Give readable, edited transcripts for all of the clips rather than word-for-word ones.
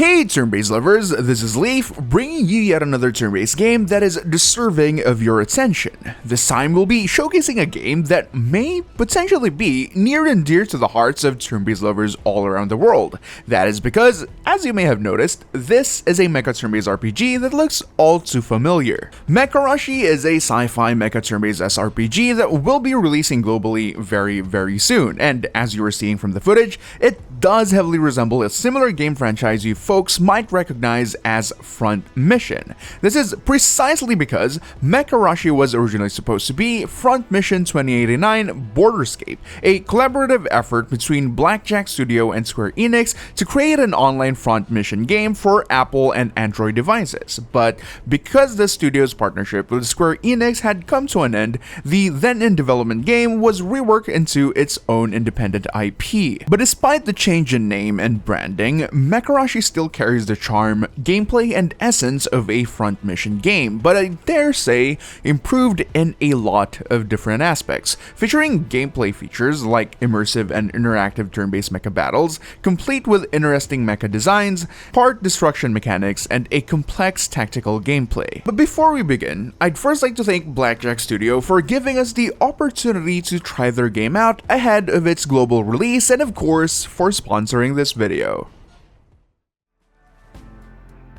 Hey turn-based lovers, this is Leaf, bringing you yet another turn-based game that is deserving of your attention. This time we'll be showcasing a game that may potentially be near and dear to the hearts of turn-based lovers all around the world. That is because, as you may have noticed, this is a mecha turn-based RPG that looks all too familiar. Mecharashi is a sci-fi mecha turn-based SRPG that will be releasing globally very soon, and as you are seeing from the footage, it does heavily resemble a similar game franchise you folks might recognize as Front Mission. This is precisely because Mecharashi was originally supposed to be Front Mission 2089 Borderscape, a collaborative effort between Blackjack Studio and Square Enix to create an online Front Mission game for Apple and Android devices. But because the studio's partnership with Square Enix had come to an end, the then in development game was reworked into its own independent IP. But despite the change in name and branding, Mecharashi still carries the charm, gameplay, and essence of a Front Mission game, but I dare say improved in a lot of different aspects, featuring gameplay features like immersive and interactive turn-based mecha battles, complete with interesting mecha designs, part destruction mechanics, and a complex tactical gameplay. But before we begin, I'd first like to thank Blackjack Studio for giving us the opportunity to try their game out ahead of its global release, and of course, for sponsoring this video.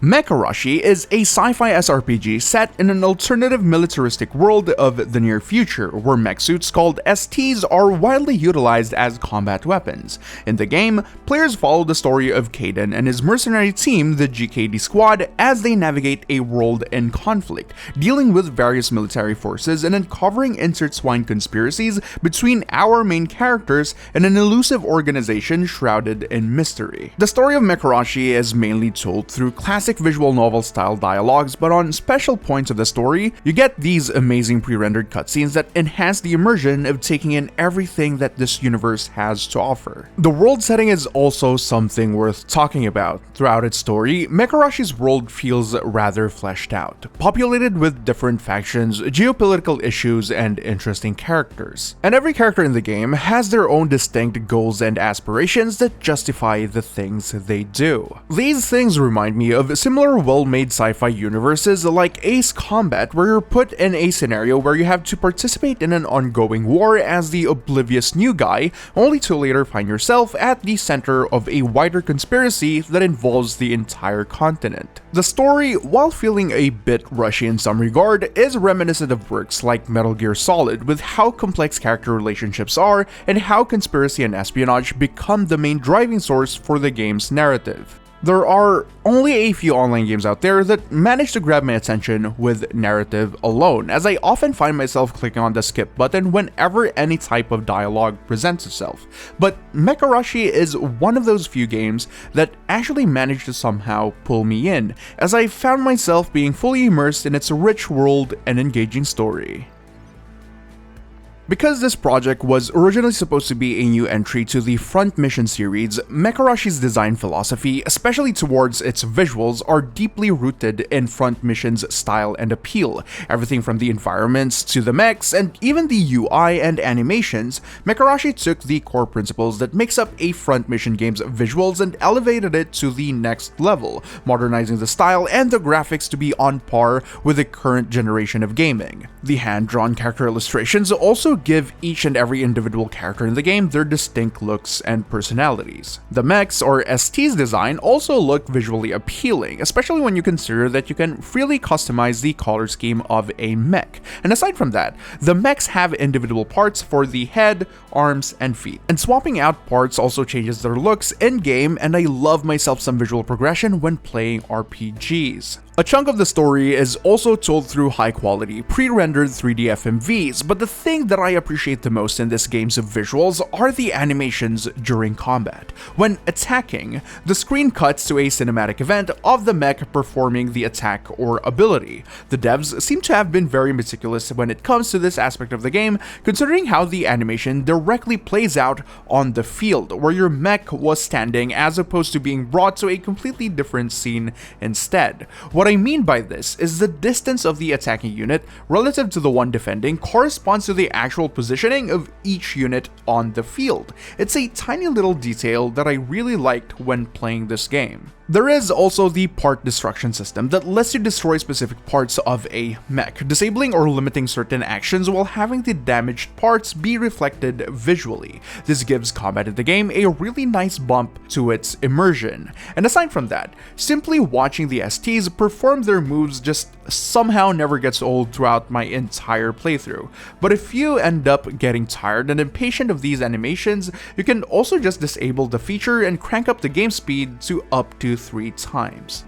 Mecharashi is a sci-fi SRPG set in an alternative militaristic world of the near future, where mech suits called STs are widely utilized as combat weapons. In the game, players follow the story of Caden and his mercenary team, the GKD Squad, as they navigate a world in conflict, dealing with various military forces and uncovering intertwined conspiracies between our main characters and an elusive organization shrouded in mystery. The story of Mecharashi is mainly told through classic visual novel style dialogues, but on special points of the story, you get these amazing pre-rendered cutscenes that enhance the immersion of taking in everything that this universe has to offer. The world setting is also something worth talking about. Throughout its story, Mecharashi's world feels rather fleshed out, populated with different factions, geopolitical issues, and interesting characters. And every character in the game has their own distinct goals and aspirations that justify the things they do. These things remind me of similar well-made sci-fi universes like Ace Combat, where you're put in a scenario where you have to participate in an ongoing war as the oblivious new guy, only to later find yourself at the center of a wider conspiracy that involves the entire continent. The story, while feeling a bit rushy in some regard, is reminiscent of works like Metal Gear Solid, with how complex character relationships are and how conspiracy and espionage become the main driving source for the game's narrative. There are only a few online games out there that manage to grab my attention with narrative alone, as I often find myself clicking on the skip button whenever any type of dialogue presents itself. But Mecharashi is one of those few games that actually managed to somehow pull me in, as I found myself being fully immersed in its rich world and engaging story. Because this project was originally supposed to be a new entry to the Front Mission series, Mecharashi's design philosophy, especially towards its visuals, are deeply rooted in Front Mission's style and appeal. Everything from the environments to the mechs and even the UI and animations, Mecharashi took the core principles that makes up a Front Mission game's visuals and elevated it to the next level, modernizing the style and the graphics to be on par with the current generation of gaming. The hand-drawn character illustrations also give each and every individual character in the game their distinct looks and personalities. The mechs, or ST's design, also look visually appealing, especially when you consider that you can freely customize the color scheme of a mech. And aside from that, the mechs have individual parts for the head, arms, and feet. And swapping out parts also changes their looks in-game, and I love myself some visual progression when playing RPGs. A chunk of the story is also told through high-quality, pre-rendered 3D FMVs, but the thing that I appreciate the most in this game's visuals are the animations during combat. When attacking, the screen cuts to a cinematic event of the mech performing the attack or ability. The devs seem to have been very meticulous when it comes to this aspect of the game, considering how the animation directly plays out on the field, where your mech was standing as opposed to being brought to a completely different scene instead. What I mean by this is the distance of the attacking unit relative to the one defending corresponds to the actual positioning of each unit on the field. It's a tiny little detail that I really liked when playing this game. There is also the part destruction system that lets you destroy specific parts of a mech, disabling or limiting certain actions while having the damaged parts be reflected visually. This gives combat in the game a really nice bump to its immersion. And aside from that, simply watching the STs perform their moves just somehow never gets old throughout my entire playthrough. But if you end up getting tired and impatient of these animations, you can also just disable the feature and crank up the game speed to up to 3 times.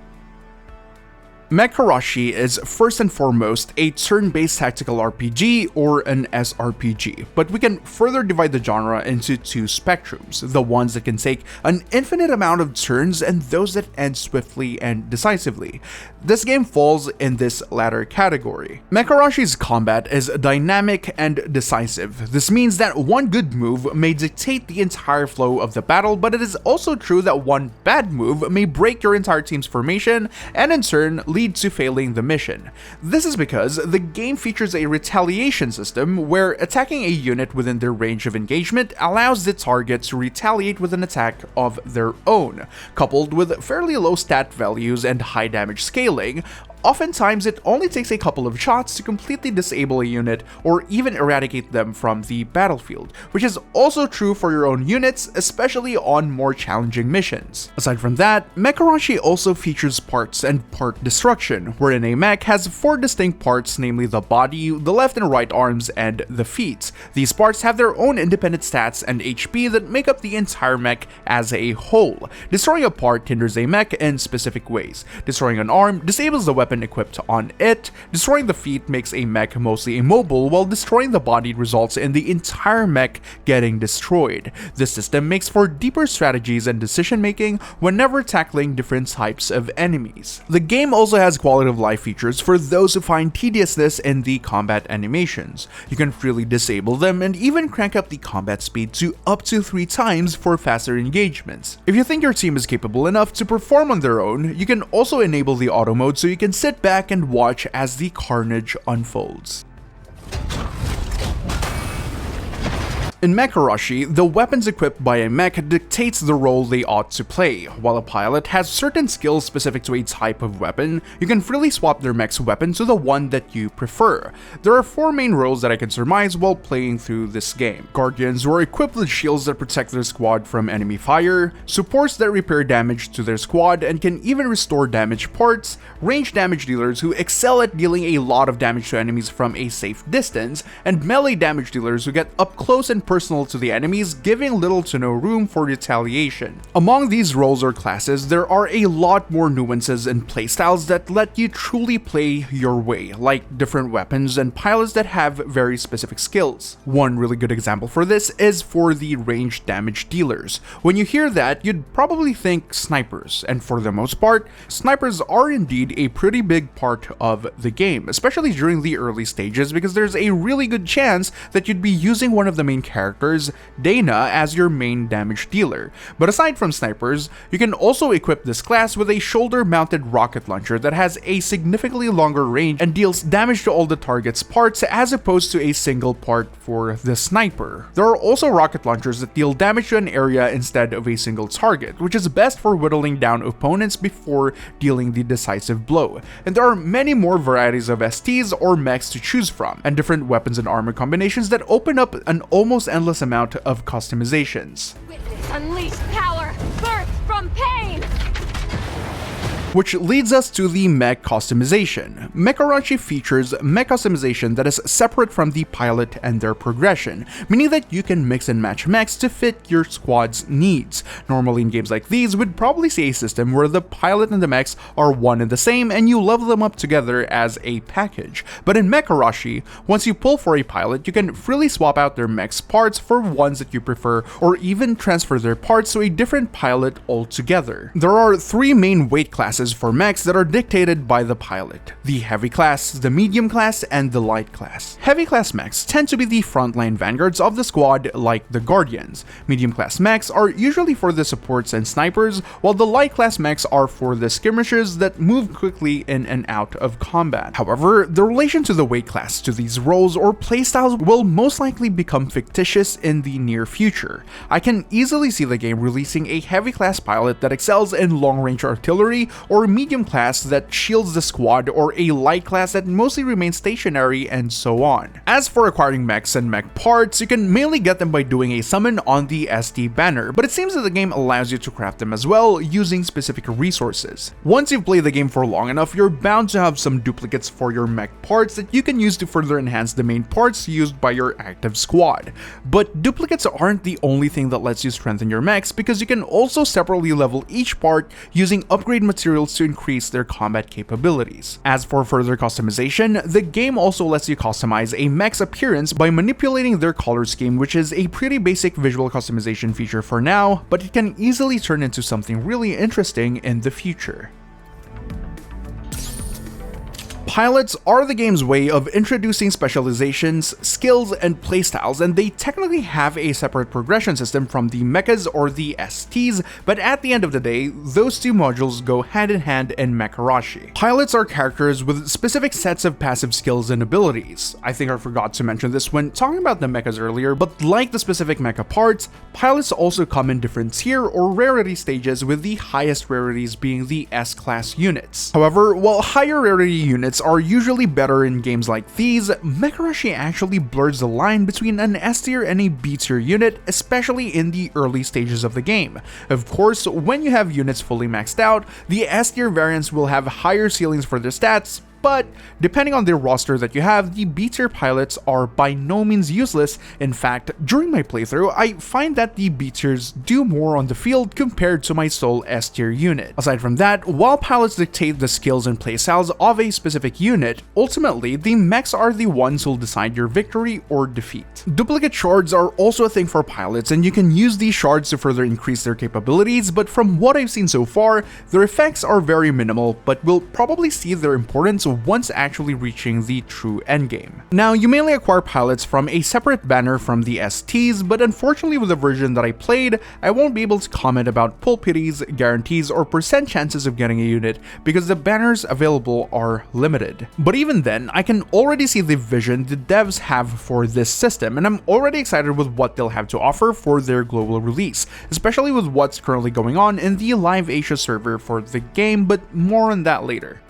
Mecharashi is first and foremost a turn-based tactical RPG or an SRPG, but we can further divide the genre into 2 spectrums, the ones that can take an infinite amount of turns and those that end swiftly and decisively. This game falls in this latter category. Mecharashi's combat is dynamic and decisive. This means that one good move may dictate the entire flow of the battle, but it is also true that one bad move may break your entire team's formation and in turn lead to failing the mission. This is because the game features a retaliation system where attacking a unit within their range of engagement allows the target to retaliate with an attack of their own. Coupled with fairly low stat values and high damage scaling, oftentimes it only takes a couple of shots to completely disable a unit or even eradicate them from the battlefield, which is also true for your own units, especially on more challenging missions. Aside from that, Mecharashi also features parts and part destruction, wherein a mech has 4 distinct parts, namely the body, the left and right arms, and the feet. These parts have their own independent stats and HP that make up the entire mech as a whole. Destroying a part hinders a mech in specific ways. Destroying an arm disables the weapon equipped on it. Destroying the feet makes a mech mostly immobile, while destroying the body results in the entire mech getting destroyed. This system makes for deeper strategies and decision making whenever tackling different types of enemies. The game also has quality of life features for those who find tediousness in the combat animations. You can freely disable them and even crank up the combat speed to up to 3 times for faster engagements. If you think your team is capable enough to perform on their own, you can also enable the auto mode so you can sit back and watch as the carnage unfolds. In Mecharashi, the weapons equipped by a mech dictates the role they ought to play. While a pilot has certain skills specific to a type of weapon, you can freely swap their mech's weapon to the one that you prefer. There are 4 main roles that I can surmise while playing through this game. Guardians, who are equipped with shields that protect their squad from enemy fire, supports that repair damage to their squad and can even restore damaged parts, range damage dealers who excel at dealing a lot of damage to enemies from a safe distance, and melee damage dealers who get up close and personal to the enemies, giving little to no room for retaliation. Among these roles or classes, there are a lot more nuances and playstyles that let you truly play your way, like different weapons and pilots that have very specific skills. One really good example for this is for the ranged damage dealers. When you hear that, you'd probably think snipers, and for the most part, snipers are indeed a pretty big part of the game, especially during the early stages, because there's a really good chance that you'd be using one of the main characters, Dana, as your main damage dealer. But aside from snipers, you can also equip this class with a shoulder-mounted rocket launcher that has a significantly longer range and deals damage to all the target's parts as opposed to a single part for the sniper. There are also rocket launchers that deal damage to an area instead of a single target, which is best for whittling down opponents before dealing the decisive blow. And there are many more varieties of STs or mechs to choose from, and different weapons and armor combinations that open up an almost endless amount of customizations. Witness unleashed power, birth from pain! Which leads us to the mech customization. Mecharashi features mech customization that is separate from the pilot and their progression, meaning that you can mix and match mechs to fit your squad's needs. Normally in games like these, we'd probably see a system where the pilot and the mechs are one and the same and you level them up together as a package. But in Mecharashi, once you pull for a pilot, you can freely swap out their mech's parts for ones that you prefer, or even transfer their parts to a different pilot altogether. There are 3 main weight classes classes for mechs that are dictated by the pilot: the heavy class, the medium class, and the light class. Heavy class mechs tend to be the frontline vanguards of the squad, like the Guardians. Medium class mechs are usually for the supports and snipers, while the light class mechs are for the skirmishers that move quickly in and out of combat. However, the relation to the weight class to these roles or playstyles will most likely become fictitious in the near future. I can easily see the game releasing a heavy class pilot that excels in long-range artillery, or a medium class that shields the squad, or a light class that mostly remains stationary, and so on. As for acquiring mechs and mech parts, you can mainly get them by doing a summon on the SD banner, but it seems that the game allows you to craft them as well using specific resources. Once you've played the game for long enough, you're bound to have some duplicates for your mech parts that you can use to further enhance the main parts used by your active squad. But duplicates aren't the only thing that lets you strengthen your mechs, because you can also separately level each part using upgrade materials to increase their combat capabilities. As for further customization, the game also lets you customize a mech's appearance by manipulating their color scheme, which is a pretty basic visual customization feature for now, but it can easily turn into something really interesting in the future. Pilots are the game's way of introducing specializations, skills, and playstyles, and they technically have a separate progression system from the mechas or the STs, but at the end of the day, those two modules go hand in hand in Mecharashi. Pilots are characters with specific sets of passive skills and abilities. I think I forgot to mention this when talking about the mechas earlier, but like the specific mecha parts, pilots also come in different tier or rarity stages, with the highest rarities being the S-class units. However, while higher rarity units are usually better in games like these, Mecharashi actually blurs the line between an S tier and a B tier unit, especially in the early stages of the game. Of course, when you have units fully maxed out, the S tier variants will have higher ceilings for their stats, but depending on the roster that you have, the B-tier pilots are by no means useless. In fact, during my playthrough, I find that the B-tiers do more on the field compared to my sole S-tier unit. Aside from that, while pilots dictate the skills and playstyles of a specific unit, ultimately the mechs are the ones who'll decide your victory or defeat. Duplicate shards are also a thing for pilots, and you can use these shards to further increase their capabilities, but from what I've seen so far, their effects are very minimal, but we'll probably see their importance once actually reaching the true endgame. Now, you mainly acquire pilots from a separate banner from the STs, but unfortunately with the version that I played, I won't be able to comment about pull pities, guarantees, or percent chances of getting a unit because the banners available are limited. But even then, I can already see the vision the devs have for this system, and I'm already excited with what they'll have to offer for their global release, especially with what's currently going on in the Live Asia server for the game, but more on that later.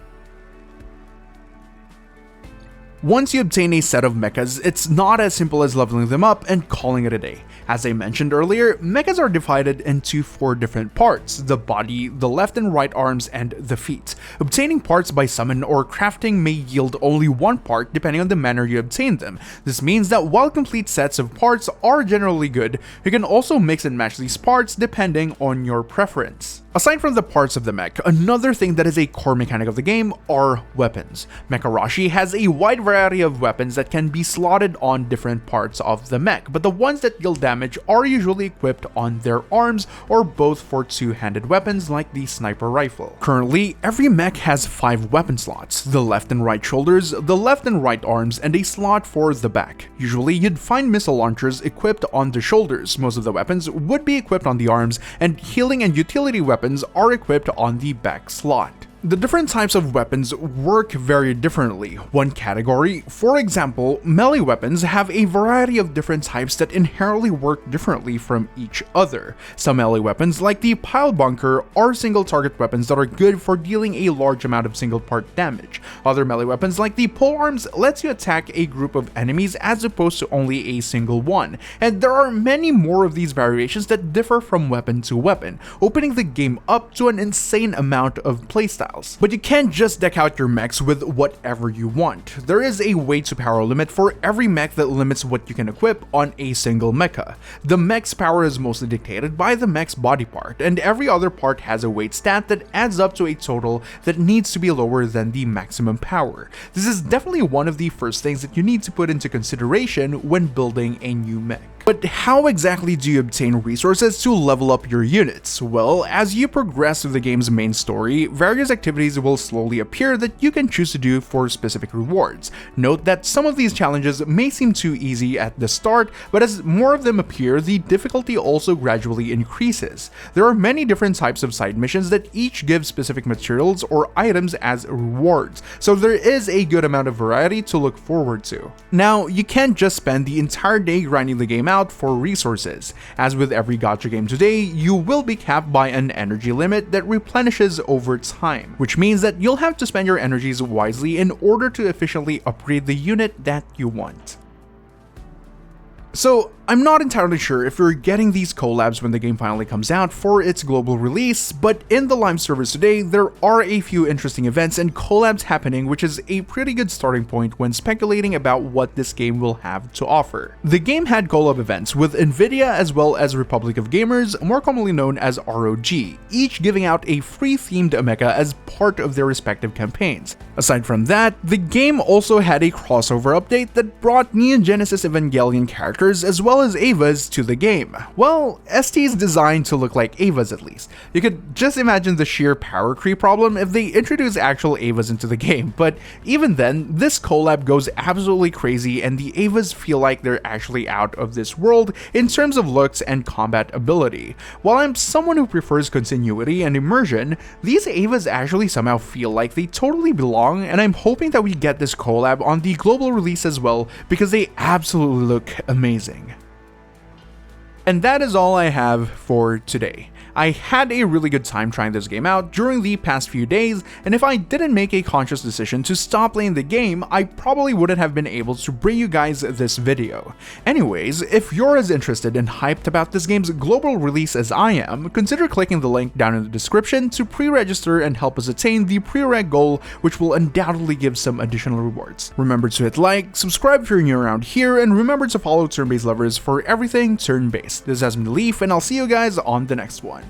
Once you obtain a set of mechas, it's not as simple as leveling them up and calling it a day. As I mentioned earlier, mechas are divided into 4 different parts: the body, the left and right arms, and the feet. Obtaining parts by summon or crafting may yield only one part depending on the manner you obtain them. This means that while complete sets of parts are generally good, you can also mix and match these parts depending on your preference. Aside from the parts of the mech, another thing that is a core mechanic of the game are weapons. Mecharashi has a wide variety of weapons that can be slotted on different parts of the mech, but the ones that deal damage are usually equipped on their arms or both for two-handed weapons like the sniper rifle. Currently, every mech has 5 weapon slots: the left and right shoulders, the left and right arms, and a slot for the back. Usually, you'd find missile launchers equipped on the shoulders. Most of the weapons would be equipped on the arms, and healing and utility weapons are equipped on the back slot. The different types of weapons work very differently. One category, for example, melee weapons, have a variety of different types that inherently work differently from each other. Some melee weapons, like the pile bunker, are single target weapons that are good for dealing a large amount of single part damage. Other melee weapons, like the pole arms, lets you attack a group of enemies as opposed to only a single one. And there are many more of these variations that differ from weapon to weapon, opening the game up to an insane amount of playstyles. But you can't just deck out your mechs with whatever you want. There is a weight to power limit for every mech that limits what you can equip on a single mecha. The mech's power is mostly dictated by the mech's body part, and every other part has a weight stat that adds up to a total that needs to be lower than the maximum power. This is definitely one of the first things that you need to put into consideration when building a new mech. But how exactly do you obtain resources to level up your units? Well, as you progress through the game's main story, various activities activities will slowly appear that you can choose to do for specific rewards. Note that some of these challenges may seem too easy at the start, but as more of them appear, the difficulty also gradually increases. There are many different types of side missions that each give specific materials or items as rewards, so there is a good amount of variety to look forward to. Now, you can't just spend the entire day grinding the game out for resources. As with every gacha game today, you will be capped by an energy limit that replenishes over time, which means that you'll have to spend your energies wisely in order to efficiently upgrade the unit that you want. So, I'm not entirely sure if you're getting these collabs when the game finally comes out for its global release, but in the live servers today, there are a few interesting events and collabs happening, which is a pretty good starting point when speculating about what this game will have to offer. The game had collab events with Nvidia as well as Republic of Gamers, more commonly known as ROG, each giving out a free themed mecha as part of their respective campaigns. Aside from that, the game also had a crossover update that brought Neon Genesis Evangelion characters as well as Evas to the game. Well, ST's designed to look like Evas at least. You could just imagine the sheer power creep problem if they introduce actual Evas into the game, but even then, this collab goes absolutely crazy and the Evas feel like they're actually out of this world in terms of looks and combat ability. While I'm someone who prefers continuity and immersion, these Evas actually somehow feel like they totally belong, and I'm hoping that we get this collab on the global release as well because they absolutely look amazing. And that is all I have for today. I had a really good time trying this game out during the past few days, and if I didn't make a conscious decision to stop playing the game, I probably wouldn't have been able to bring you guys this video. Anyways, if you're as interested and hyped about this game's global release as I am, consider clicking the link down in the description to pre-register and help us attain the pre-reg goal, which will undoubtedly give some additional rewards. Remember to hit like, subscribe if you're new around here, and remember to follow Turn-Based Lovers for everything turn-based. This has been Leaf, and I'll see you guys on the next one.